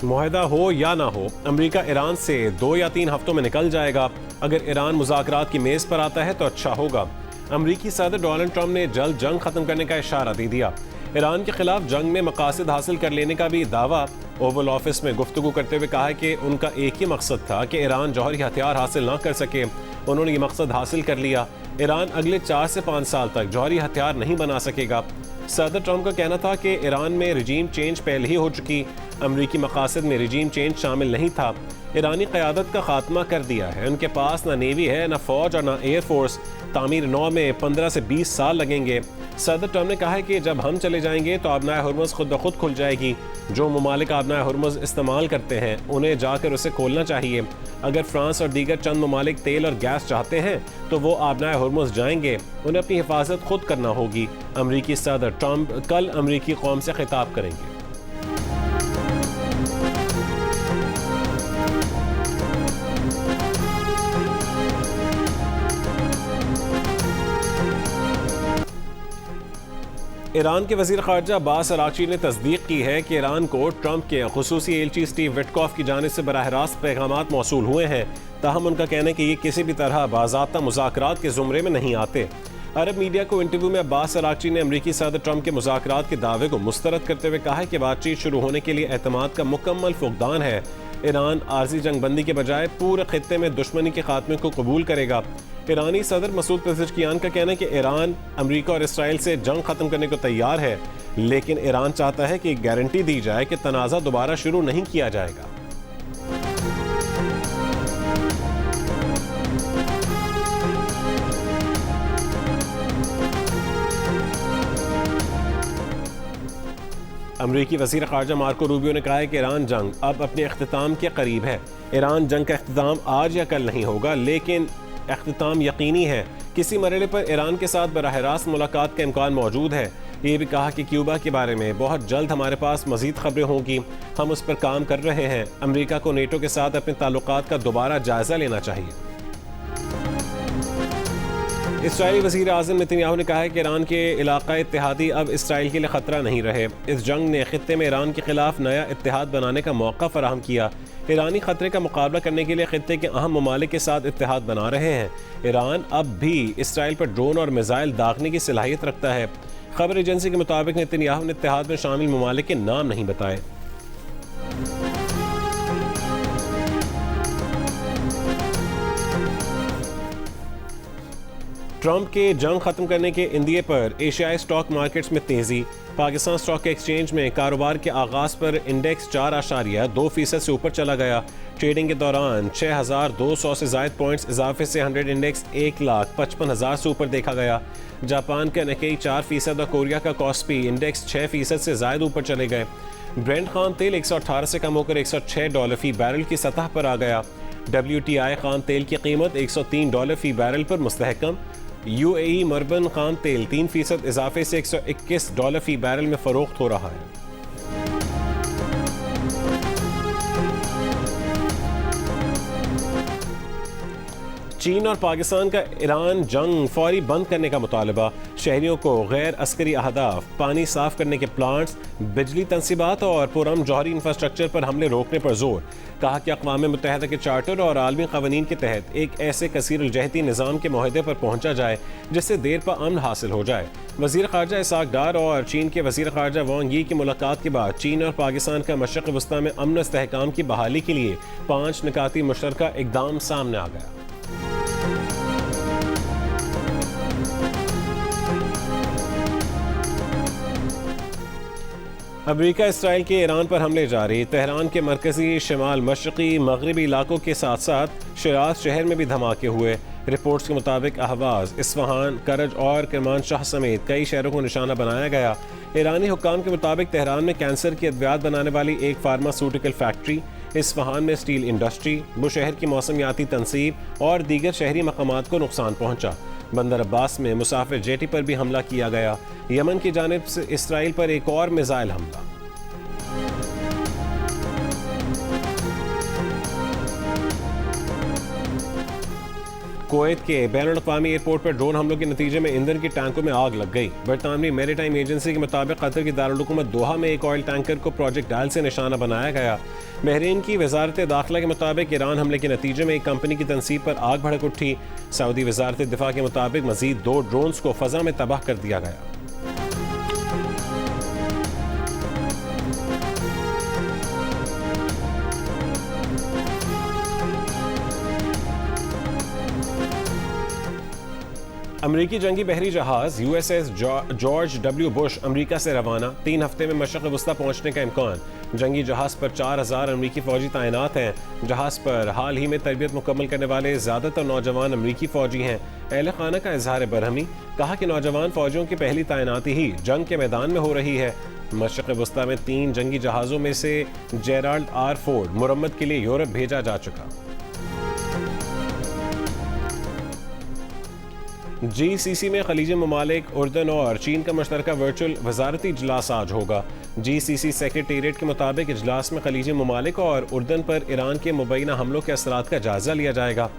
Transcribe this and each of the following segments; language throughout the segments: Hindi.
मुआहदा हो या ना हो, अमेरिका ईरान से 2 या 3 हफ्तों में निकल जाएगा। अगर ईरान मुज़ाकरात की मेज़ पर आता है तो अच्छा होगा। अमेरिकी सदर डोनाल्ड ट्रंप ने जल्द जंग खत्म करने का इशारा दे दिया। ईरान के खिलाफ जंग में मकासद हासिल कर लेने का भी दावा। ओवल ऑफिस में गुफ्तगू करते हुए कहा है कि उनका एक ही मकसद था कि ईरान जौहरी हथियार हासिल ना कर सके। उन्होंने ये मकसद हासिल कर लिया। ईरान अगले 4 से 5 साल तक जौहरी हथियार नहीं बना सकेगा। सदर ट्रंप का कहना था कि ईरान में रिजीम चेंज पहले ही हो चुकी, अमरीकी मकासद में रिजीम चेंज शामिल नहीं था। ईरानी क़यादत का खात्मा कर दिया है। उनके पास ना नेवी है, ना फौज और ना एयरफोर्स। तामीर 9 में 15 से 20 साल लगेंगे। सदर ट्रंप ने कहा है कि जब हम चले जाएंगे तो आबनाए हुर्मुज़ खुद ब खुद खुल जाएगी। जो ममालिक आबनाए हुर्मुज़ इस्तेमाल करते हैं उन्हें जाकर उसे खोलना चाहिए। अगर फ्रांस और दीगर चंद ममालिक तेल और गैस चाहते हैं तो वो आबनाए हुर्मुज़ जाएंगे। उन्हें अपनी हिफाजत खुद करना होगी। अमरीकी सदर ट्रंप कल अमरीकी कौम से खिताब करेंगे। ईरान के वज़ीर ख़ारजा अब्बास अराग़ची ने तस्दीक की है कि ईरान को ट्रंप के ख़ुसूसी एलची स्टीव विटकॉफ की जानिब से बराह रास्त पैगामात मौसूल हुए हैं। ताहम उनका कहना है कि ये किसी भी तरह बाज़ाब्ता मुज़ाकरात के ज़ुमरे में नहीं आते। अरब मीडिया को इंटरव्यू में अब्बास अराग़ची ने अमरीकी सदर ट्रंप के मुज़ाकरात के दावे को मुस्तरद करते हुए कहा है कि बातचीत शुरू होने के लिए एतमाद का मुकम्मल फुक़दान है। ईरान आर्जी जंगबंदी के बजाय पूरे खित्ते में दुश्मनी के खात्मे को कबूल करेगा। ईरानी सदर मसूद पेज़ेशकियान का कहना है कि ईरान अमेरिका और इसराइल से जंग खत्म करने को तैयार है, लेकिन ईरान चाहता है कि गारंटी दी जाए कि तनाज़ा दोबारा शुरू नहीं किया जाएगा। अमरीकी वज़ीर ख़ारजा मार्को रूबियो ने कहा है कि ईरान जंग अब अपने अख्तिताम के करीब है। ईरान जंग का अख्तिताम आज या कल नहीं होगा, लेकिन अख्तिताम यकीनी है। किसी मरहले पर ईरान के साथ बराह रास्त मुलाकात का इम्कान मौजूद है। ये भी कहा कि क्यूबा के बारे में बहुत जल्द हमारे पास मज़ीद खबरें होंगी। हम उस पर काम कर रहे हैं। अमरीका को नेटो के साथ अपने ताल्लुकात का दोबारा जायज़ा लेना चाहिए। इसराइली वज़ीर आज़म नेतन्याहू ने कहा है कि ईरान के इलाक़ा इत्तेहादी अब इसराइल के लिए ख़तरा नहीं रहे। इस जंग ने ख़ित्ते में ईरान के ख़िलाफ़ नया इत्तेहाद बनाने का मौका फ़राहम किया। ईरानी ख़तरे का मुकाबला करने के लिए ख़ित्ते के अहम ममालिक के साथ इत्तेहाद बना रहे हैं। ईरान अब भी इसराइल पर ड्रोन और मिसाइल दागने की सलाहियत रखता है। खबर एजेंसी के मुताबिक नेतन्याहू ने इत्तेहाद में शामिल ममालिक के नाम नहीं बताए। ट्रंप के जंग खत्म करने के इंदिए पर एशियाई स्टॉक मार्केट्स में तेजी। पाकिस्तान स्टॉक एक्सचेंज में कारोबार के आगाज पर इंडेक्स 4.2% से ऊपर चला गया। ट्रेडिंग के दौरान 6,200 से जायद पॉइंट्स इजाफे से 100 इंडेक्स 1,55,000 से ऊपर देखा गया। जापान का निकेई 4% और कोरिया का कॉस्पी इंडेक्स 6% से जायद ऊपर चले गए। ब्रेंट खाम तेल 118 से कम होकर $106 फी बैरल की सतह पर आ गया। WTI खाम तेल की कीमत $103 फी बैरल पर मुस्तहकम। UAE मरबन खाम तेल 3% इजाफे से $121 फी बैरल में फरोख्त हो रहा है। चीन और पाकिस्तान का ईरान जंग फौरी बंद करने का मुतालबा। शहरियों को गैर अस्करी अहदाफ, पानी साफ करने के प्लांट्स, बिजली तंसीबात और पुरअमन जौहरी इंफ्रास्ट्रक्चर पर हमले रोकने पर जोर। कहा कि अक़वाम मुत्तहिदा के चार्टर और आलमी क़वानीन के तहत एक ऐसे कसीरुल-जहती निज़ाम के मुआहदे पर पहुंचा जाए जिससे देर पर अमन हासिल हो जाए। वज़ीर ख़ारजा इसाक डार और चीन के वज़ीर ख़ारजा वांग यी की मुलाकात के बाद चीन और पाकिस्तान का मशरिक़ वस्ता में अमन इस्तेहकाम की बहाली के लिए 5 निकाती मुश्तरका इक़दाम सामने आ गया। अमेरिका इसराइल के ईरान पर हमले जारी। तेहरान के मरकज़ी, शिमाल मशरक़ी, मगरबी इलाकों के साथ साथ शिराज शहर में भी धमाके हुए। रिपोर्ट्स के मुताबिक अहवाज़, इस्फ़हान, करज और किरमानशाह समेत कई शहरों को निशाना बनाया गया। ईरानी हुक्काम के मुताबिक तेहरान में कैंसर की अद्वियात बनाने वाली एक फार्मास्यूटिकल फैक्ट्री, इस्फ़हान में स्टील इंडस्ट्री, बुशहर की मौसमियाती तनसीब और दीगर शहरी मकामात को नुकसान पहुँचा। बंदर अब्बास में मुसाफिर जेटी पर भी हमला किया गया। यमन की जानिब से इसराइल पर एक और मिसाइल हमला। कुवैत के बैनुल-अक़वामी एयरपोर्ट पर ड्रोन हमलों के नतीजे में ईंधन की टैंकों में आग लग गई। बरतानवी मैरीटाइम एजेंसी के मुताबिक कतर की दारुल-हुकूमत दोहा में एक ऑयल टैंकर को प्रोजेक्ट डायल से निशाना बनाया गया। बहरीन की वजारत दाखिला के मुताबिक ईरान हमले के नतीजे में एक कंपनी की तनसीब पर आग भड़क उठी। सऊदी वजारत दिफा के मुताबिक मजीद 2 ड्रोन्स को फजा में तबाह कर दिया गया। अमरीकी जंगी बहरी जहाज USS जॉर्ज W. बुश अमरीका से रवाना। 3 हफ्ते में मशरक़ वस्ता पहुंचने का इम्कान। जंगी जहाज पर 4000 अमरीकी फौजी तैनात हैं। जहाज पर हाल ही में तरबियत मुकम्मल करने वाले ज़्यादातर नौजवान अमरीकी फौजी हैं। अहले खाना का इजहार बरहमी, कहा कि नौजवान फौजियों की पहली तैनाती ही जंग के मैदान में हो रही है। मशरक़ वस्ता में 3 जंगी जहाज़ों में से जेराल्ड R. फोर्ड मुरम्मत के लिए यूरोप भेजा जा चुका। GCC में खलीजी ममालिक, उर्दन और चीन का मुश्तरका वर्चुअल वजारती इजलास आज होगा। GCC सेक्रेटेरिएट के मुताबिक इजलास में खलीजी ममालिक और उर्दन पर ईरान के मुबैना हमलों के असरात का जायजा लिया जाएगा।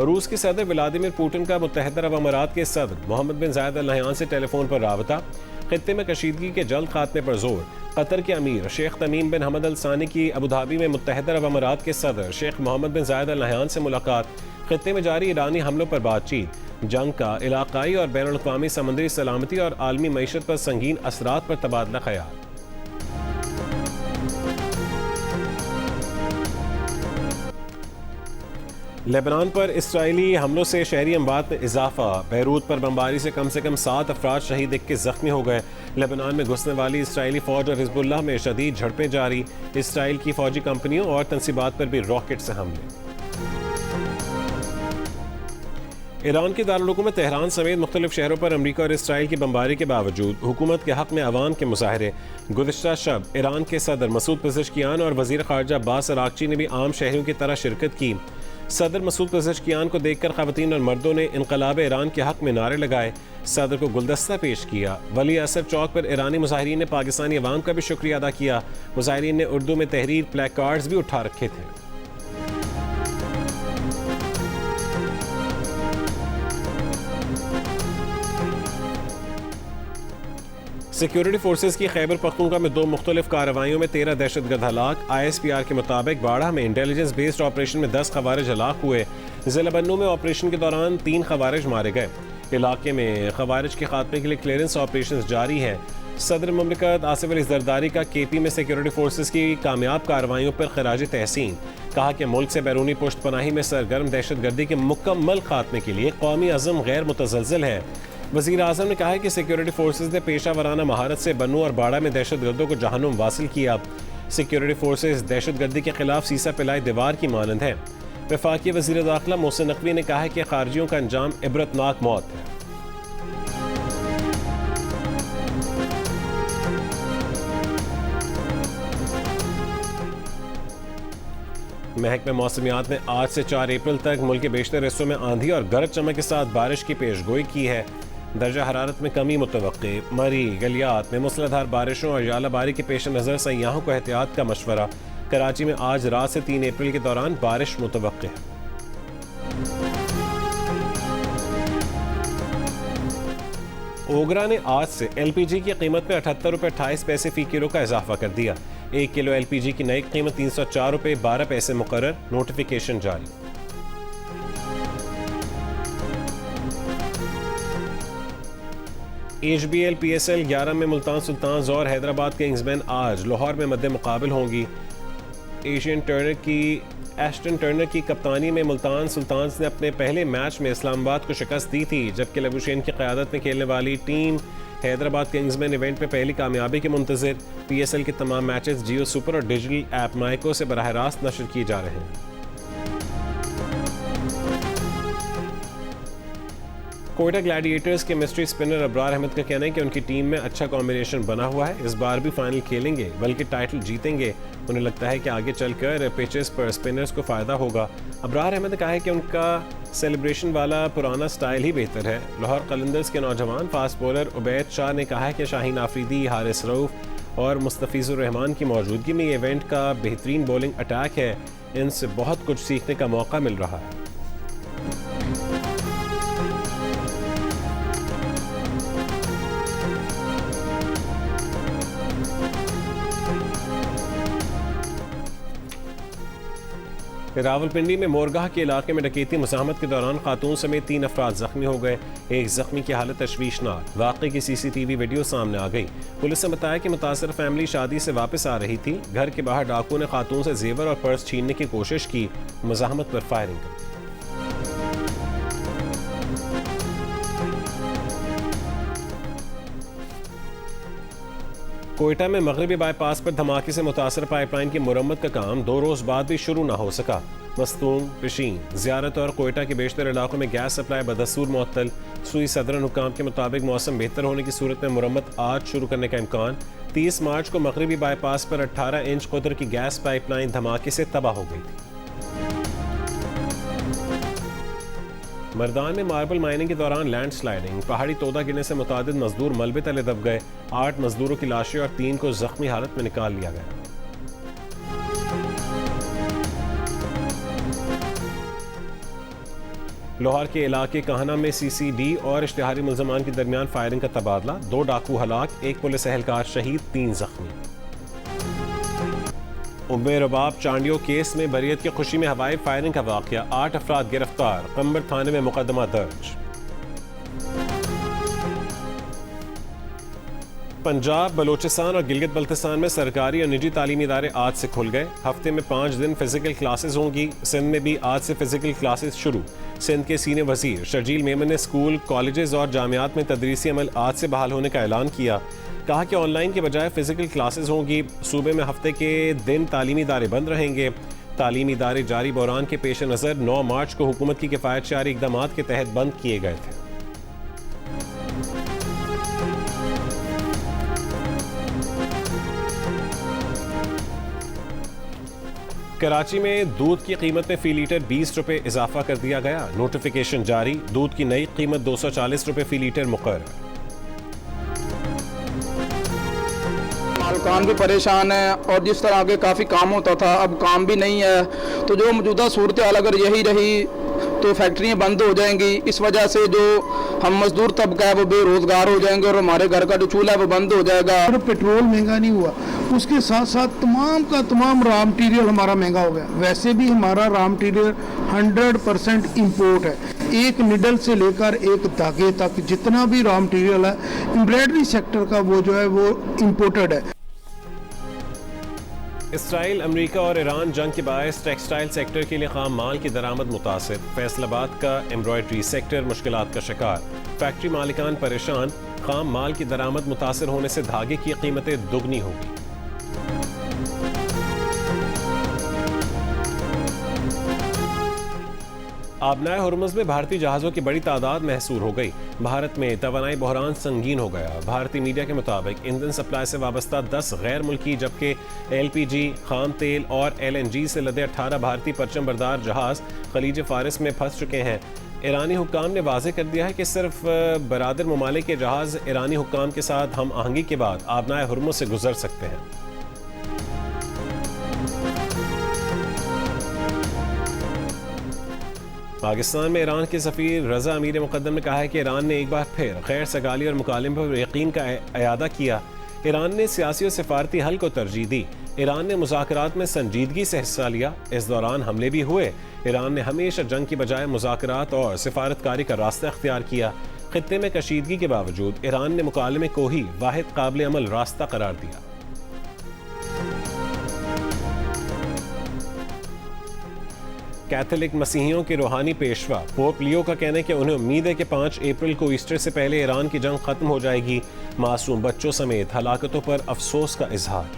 रूस के सदर व्लादिमीर पुतिन का मुत्तहिदा अरब अमारात के सदर मोहम्मद बिन जायद अल नहयान से टेलीफोन पर राबता। खित्ते में कशीदगी के जल्द खात्मे पर जोर। कतर के अमीर शेख तमीम बिन हमद अल सानी की अबूधाबी में मुत्तहिदा अरब अमारात के सदर शेख मोहम्मद बिन जायद अल नहयान से मुलाकात। खित्ते में जारी ईरानी हमलों पर बातचीत। जंग का इलाकाई और बैनुल-अक़वामी समुद्री सलामती और आलमी मईशत पर संगीन असरात पर तबादला ख्याल। लेबनान पर इस्राएली हमलों से शहरी अमवात में इजाफा। बैरूत पर बमबारी से कम 7 अफराद शहीद, 21 जख्मी हो गए। लेबनान में घुसने वाली इस्राएली फौज और हिजबुल्लाह में शदीद झड़पें जारी। इसराइल की फौजी कंपनियों और तनसीबात पर भी रॉकेट से हमले। ईरान की दारुल-हुकूमत तेहरान समेत मुख्तलिफ शहरों पर अमरीका और इसराइल की बमबारी के बावजूद हुकूमत के हक में अवाम के मुजाहरे। गुज़िश्ता शब ईरान के सदर मसूद पेज़ेश्कियान और वज़ीर ख़ारजा अब्बास अराग़ची ने भी आम शहरियों की तरह शिरकत की। सदर मसूद पेज़ेश्कियान को देखकर ख़वातीन और मर्दों ने इनक़लाब ईरान के हक में नारे लगाए। सदर को गुलदस्ता पेश किया। वली असर चौक पर ईरानी मुजाहिरीन ने पाकिस्तानी अवाम का भी शुक्रिया अदा किया। मुजाहिरीन ने उर्दू में तहरीर प्ले कार्ड्स भी उठा रखे थे। सिक्योरिटी फोर्सेज की खैबर पख्तूनख्वा में 2 मुख्तलिफ कार्रवाइयों में 13 दहशतगर्द हलाक। ISPR के मुताबिक बाड़ा में इंटेलिजेंस बेस्ड ऑपरेशन में 10 खवारिज हलाक हुए। ज़िला बन्नू में ऑपरेशन के दौरान 3 खवारिज मारे गए। इलाके में खवारिज के खात्मे के लिए क्लियरेंस ऑपरेशन जारी है। सदर ममलिकत आसिफ अली ज़रदारी का KP में सिक्योरिटी फोर्सेज की कामयाब कार्रवाइयों पर खराज तहसीन। कहा कि मुल्क से बैरूनी पुश्त पनाही में सरगर्म दहशतगर्दी के मुकम्मल खात्मे के लिए कौमी अज़म गैर मुतज़लज़ल है। वज़ीर आज़म ने कहा है कि सिक्योरिटी फोर्सेज ने पेशा वराना महारत से बन्नू और बाड़ा में दहशतगर्दों को जहन्नुम वासिल किया। सिक्योरिटी फोर्सेज दहशतगर्दी के खिलाफ सीसा पिलाई दीवार की मानंद है। वफाकी वज़ीर दाखिला मोहसिन नकवी ने कहा है कि खारजियों का अंजाम इबरतनाक मौत है। महकमे मौसमियात ने आज से 4 अप्रैल तक मुल्क के बेशतर हिस्सों में आंधी और गरज चमक के साथ बारिश की पेशगोई की है। दर्जा हरारत में कमी मुतवक्के। मरी गलियात में मूसलाधार बारिशों और यालाबारी के पेश नज़र सयाहों को एहतियात का मशवरा। कराची में आज रात से 3 अप्रैल के दौरान बारिश मुतवक्के है। ओगरा ने आज से LPG की कीमत में 78 रुपये 28 पैसे फ़ी किलो का इजाफा कर दिया। 1 किलो LPG की नई कीमत 304 रुपये 12 पैसे मुकर्रर। नोटिफिकेशन जारी। HBL PSL 11 में मुल्तान सुल्तान्स और हैदराबाद किंग्समैन आज लाहौर में मद्दे मुकाबिल होंगी। एस्टन टर्नर की कप्तानी में मुल्तान सुल्तान्स ने अपने पहले मैच में इस्लामाबाद को शिकस्त दी थी, जबकि लबुशेन की क़यादत में खेलने वाली टीम हैदराबाद किंग्समैन इवेंट में पहली कामयाबी के मुंतज़िर। PSL के तमाम मैचेस जियो सुपर और डिजिटल ऐप माइको से बराह रास्त नशर किए जा रहे हैं। कोयटा ग्लैडिएटर्स के मिस्ट्री स्पिनर अबरार अहमद का कहना है कि उनकी टीम में अच्छा कॉम्बिनेशन बना हुआ है। इस बार भी फाइनल खेलेंगे, बल्कि टाइटल जीतेंगे। उन्हें लगता है कि आगे चलकर पिचेस पर स्पिनर्स को फ़ायदा होगा। अबरार अहमद ने कहा है कि उनका सेलिब्रेशन वाला पुराना स्टाइल ही बेहतर है। लाहौर कलंदर्स के नौजवान फास्ट बॉलर उबैद शाह ने कहा है कि शाहीन आफरीदी, हारिस रऊफ और मुस्तफ़ीज़ुर रहमान की मौजूदगी में ये इवेंट का बेहतरीन बॉलिंग अटैक है। इनसे बहुत कुछ सीखने का मौका मिल रहा है। रावलपिंडी में मोरगाह के इलाके में डकैती मुज़ाहमत के दौरान खातून समेत 3 अफराद जख्मी हो गए। एक जख्मी की हालत तशवीशनाक। वाक़े की CCTV वीडियो सामने आ गई। पुलिस ने बताया कि मुतासर फैमिली शादी से वापस आ रही थी। घर के बाहर डाकू ने खातून से जेवर और पर्स छीनने की कोशिश की। मुज़ाहमत पर फायरिंग कर। कोयटा में मगरबी बाईपास पर धमाके से मुतासर पाइपलाइन की मुरम्मत का काम 2 रोज बाद भी शुरू न हो सका। मस्तूम, पिशीन, ज़ियारत और कोयटा के बेशतर इलाकों में गैस सप्लाई बदस्तूर मुअत्तल। सूई सदरन हुकाम के मुताबिक मौसम बेहतर होने की सूरत में मुरम्मत आज शुरू करने का इम्कान। 30 मार्च को मगरबी बाईपास पर 18 इंच कदर की गैस पाइपलाइन धमाके से तबाह हो गई थी। मर्दान में मार्बल माइनिंग के दौरान लैंडस्लाइडिंग, पहाड़ी तोदा गिरने से मुतादिद मजदूर मलबे तले दब गए। 8 मजदूरों की लाशें और 3 को जख्मी हालत में निकाल लिया गया। लाहौर के इलाके काहना में CCD और इश्तिहारी मुल्ज़मान के दरमियान फायरिंग का तबादला। 2 डाकू हलाक, 1 पुलिस एहलकार शहीद, 3 जख्मी। उम्मे रबाब चांडियो केस में बरियत की खुशी में हवाई फायरिंग का वाक़या। 8 अफराद गिरफ्तार। कंबर थाने में मुकदमा दर्ज। पंजाब, बलोचिस्तान और गिलगित बल्तिस्तान में सरकारी और निजी तालीमी इदारे आज से खुल गए। हफ्ते में 5 दिन फिजिकल क्लासेस होंगी। सिंध में भी आज से फिजिकल क्लासेस शुरू। सिंध के सीनियर वजीर शर्जील मेमन ने स्कूल, कॉलेजेस और जामियात में तदरीसी अमल आज से बहाल होने का ऐलान किया। कहा कि ऑनलाइन के बजाय फिजिकल क्लासेस होंगी। सूबे में हफ्ते के दिन तालीमी इदारे बंद रहेंगे। तालीमी इदारे जारी बहरान के पेश नज़र 9 मार्च को हुकूमत की किफ़ायतशारी इक़दामात के तहत बंद किए गए थे। कराची में दूध की कीमत में फी लीटर 20 रुपये इजाफा कर दिया गया। नोटिफिकेशन जारी। दूध की नई कीमत 240 रुपये फी लीटर मुकर्रर। मालकान भी परेशान है और जिस तरह के काफ़ी काम होता था अब काम भी नहीं है। तो जो मौजूदा सूरत हाल अगर यही रही तो फैक्ट्रियाँ बंद हो जाएंगी। इस वजह से जो हम मजदूर तबका है वो बेरोज़गार हो जाएंगे और हमारे घर का जो चूल्हा है वो बंद हो जाएगा। पेट्रोल महंगा नहीं हुआ, उसके साथ साथ तमाम का तमाम रॉ मटीरियल हमारा महंगा हो गया। वैसे भी हमारा रॉ मटीरियल 100% इम्पोर्ट है। एक निडल से लेकर एक धागे तक जितना भी रॉ मटीरियल है एम्ब्रॉयडरी सेक्टर का वो जो है वो इम्पोर्टेड है। इसराइल, अमेरिका और ईरान जंग के बायस टेक्सटाइल सेक्टर के लिए खाम माल की दरामद मुतासिर। फैसलाबाद का एम्ब्रॉयडरी सेक्टर मुश्किलात का शिकार। फैक्ट्री मालिकान परेशान। खाम माल की दरामद मुतासिर होने से धागे की कीमतें दुगनी होगी। आबनाए हुर्मुज़ में भारतीय जहाज़ों की बड़ी तादाद महसूर हो गई। भारत में तवानाई बहरान संगीन हो गया। भारतीय मीडिया के मुताबिक ईंधन सप्लाई से वाबस्ता 10 गैर मुल्की जबकि LPG, खाम तेल और LNG से लदे 18 भारतीय परचम बरदार जहाज़ खलीज फारिस में फंस चुके हैं। ईरानी हुक्काम ने वाज़ेह कर दिया है कि सिर्फ बरादर ममालिक के जहाज़ ईरानी हुक्काम के साथ हम आहंगी के बाद आबनाए हुर्मुज़ से गुजर सकते हैं। पाकिस्तान में ईरान के सफ़ीर रज़ा अमीर मुक़द्दम ने कहा है कि ईरान ने एक बार फिर गैर सगाली और मुकालमे पर यकीन का अयादा किया। ईरान ने सियासी और सिफारती हल को तरजीह दी। ईरान ने मुज़ाकरात में संजीदगी से हिस्सा लिया। इस दौरान हमले भी हुए। ईरान ने हमेशा जंग की बजाय मुज़ाकरात और सिफारतकारी का रास्ता अख्तियार किया। खित्ते में कशीदगी के बावजूद ईरान ने मुकालमे को ही वाहिद काबिल अमल रास्ता करार दिया। कैथोलिक मसीहियों के रूहानी पेशवा पोप लियो का कहना है कि उन्हें उम्मीद है कि 5 अप्रैल को ईस्टर से पहले ईरान की जंग खत्म हो जाएगी। मासूम बच्चों समेत हलाकतों पर अफसोस का इजहार।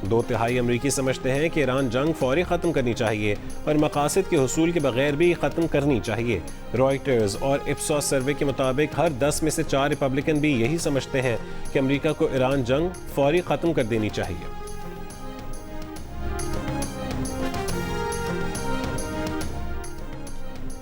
2/3 अमरीकी समझते हैं कि ईरान जंग फौरी ख़त्म करनी चाहिए और मकासद के हुसूल के बगैर भी ख़त्म करनी चाहिए। रॉयटर्स और इप्सोस सर्वे के मुताबिक हर 10 में से 4 रिपब्लिकन भी यही समझते हैं कि अमरीका को ईरान जंग फौरी ख़त्म कर देनी चाहिए।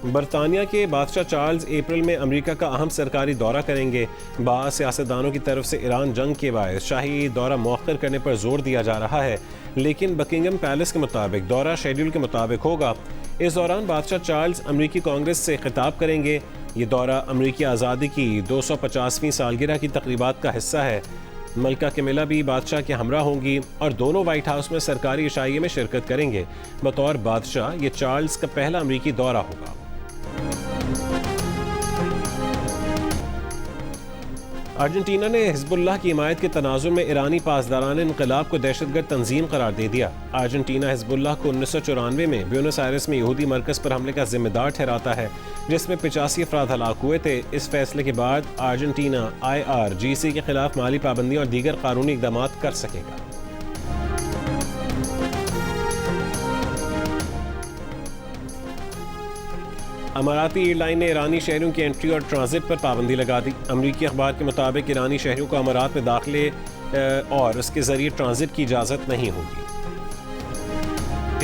बरतानिया के बादशाह चार्ल्स अप्रैल में अमेरिका का अहम सरकारी दौरा करेंगे। बाज़ सियासतदानों की तरफ से ईरान जंग के बायस शाही दौरा मौखर करने पर जोर दिया जा रहा है, लेकिन बकिंगम पैलेस के मुताबिक दौरा शेड्यूल के मुताबिक होगा। इस दौरान बादशाह चार्ल्स अमरीकी कांग्रेस से खिताब करेंगे। ये दौरा अमरीकी आज़ादी की 250वीं सालगिरह की तकरीबात का हिस्सा है। मलका कैमिला भी बादशाह के हमरा होंगी और दोनों व्हाइट हाउस में सरकारी इशाइये में शिरकत करेंगे। बतौर बादशाह ये चार्ल्स का पहला अमरीकी दौरा होगा। अर्जेंटीना ने हिजबुल्लाह की हिमायत के तनाजुर में ईरानी पासदारान इनकलाब को दहशतगर्द तंजीम करार दे दिया। अर्जेंटीना हिजबुल्लाह को 1994 में ब्यूनस आयर्स में यहूदी मरकज़ पर हमले का जिम्मेदार ठहराता है, जिसमें 85 अफराद हलाक हुए थे। इस फैसले के बाद अर्जेंटीना IRGC के खिलाफ माली पाबंदियाँ और दीगर कानूनी इकदाम कर सकेगा। अमाराती एयरलाइन ने ईरानी शहरियों की एंट्री और ट्रांजिट पर पाबंदी लगा दी। अमरीकी अखबार के मुताबिक ईरानी शहरियों को अमारात में दाखिले और उसके जरिए ट्रांजिट की इजाज़त नहीं होगी।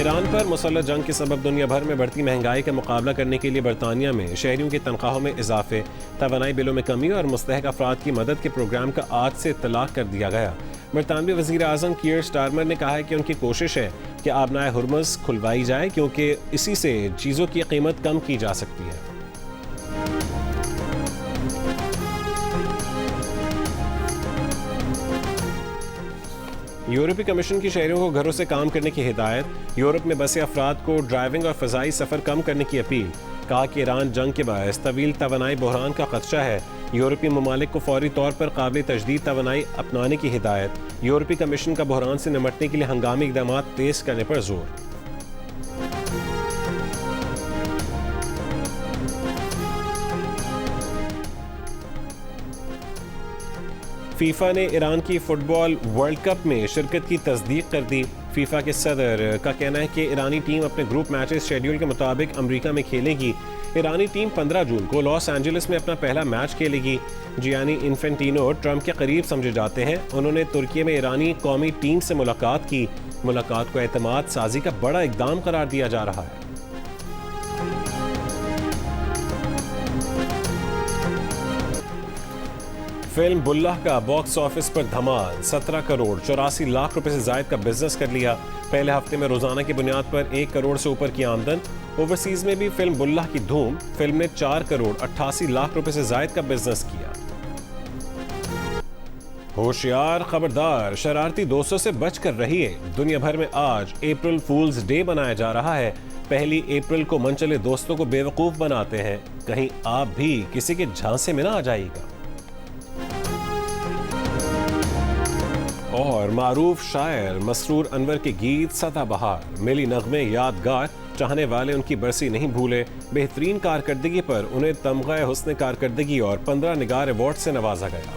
ईरान पर मुसल्लह जंग के सबब दुनिया भर में बढ़ती महंगाई का मुकाबला करने के लिए बरतानिया में शहरियों की तनख्वाहों में इजाफे, तवानाई बिलों में कमी और मुस्तहक अफराद की मदद के प्रोग्राम का आज से इत्तलाक कर दिया गया। बरतानवी वज़ीर आज़म कीयर स्टारमर ने कहा है कि उनकी कोशिश है कि आबनाए हुर्मुज़ खुलवाई जाए, क्योंकि इसी से चीज़ों की कीमत कम की जा सकती है। यूरोपीय कमीशन की शहरियों को घरों से काम करने की हिदायत। यूरोप में बसे अफराद को ड्राइविंग और फ़ज़ाई सफ़र कम करने की अपील। कहा कि ईरान जंग के बायस तवील तवानाई बहरान का खदशा है। यूरोपीय ममालिक को फौरी तौर पर काबिल तजदीद तवानाई अपनाने की हिदायत। यूरोपीय कमीशन का बहरान से निमटने के लिए हंगामी इक़दाम तेज़ करने पर जोर। फीफा ने ईरान की फुटबॉल वर्ल्ड कप में शिरकत की तस्दीक कर दी। फीफा के सदर का कहना है कि ईरानी टीम अपने ग्रुप मैचेस शेड्यूल के मुताबिक अमेरिका में खेलेगी। ईरानी टीम 15 जून को लॉस एंजलिस में अपना पहला मैच खेलेगी। जियानी इन्फेंटिनो ट्रंप के करीब समझे जाते हैं। उन्होंने तुर्की में ईरानी कौमी टीम से मुलाकात की। मुलाकात को एतमाद साजी का बड़ा इकदाम करार दिया जा रहा है। फिल्म बुल्लाह का बॉक्स ऑफिस पर धमाल, 17 करोड़ 84 लाख रुपए से जायद का बिजनेस कर लिया। पहले हफ्ते में रोजाना की बुनियाद पर 1 करोड़ से ऊपर की आमदन। ओवरसीज में भी फिल्म बुल्लाह की धूम। फिल्म ने 4 करोड़ 88 लाख रुपए से जायद का बिजनेस किया। होशियार, खबरदार, शरारती दोस्तों से बचकर रहिए। दुनिया भर में आज अप्रैल फूल्स डे मनाया जा रहा है। पहली अप्रैल को मनचले दोस्तों को बेवकूफ बनाते हैं। कहीं आप भी किसी के झांसे में ना आ जाइएगा। और मारूफ शायर मसरूर अनवर के गीत सदाबहार, मिली नगमे यादगार, चाहने वाले उनकी बरसी नहीं भूले। बेहतरीन कारकर्दगी पर उन्हें तमगा हुस्न कारकर्दगी और 15 निगार अवार्ड से नवाजा गया।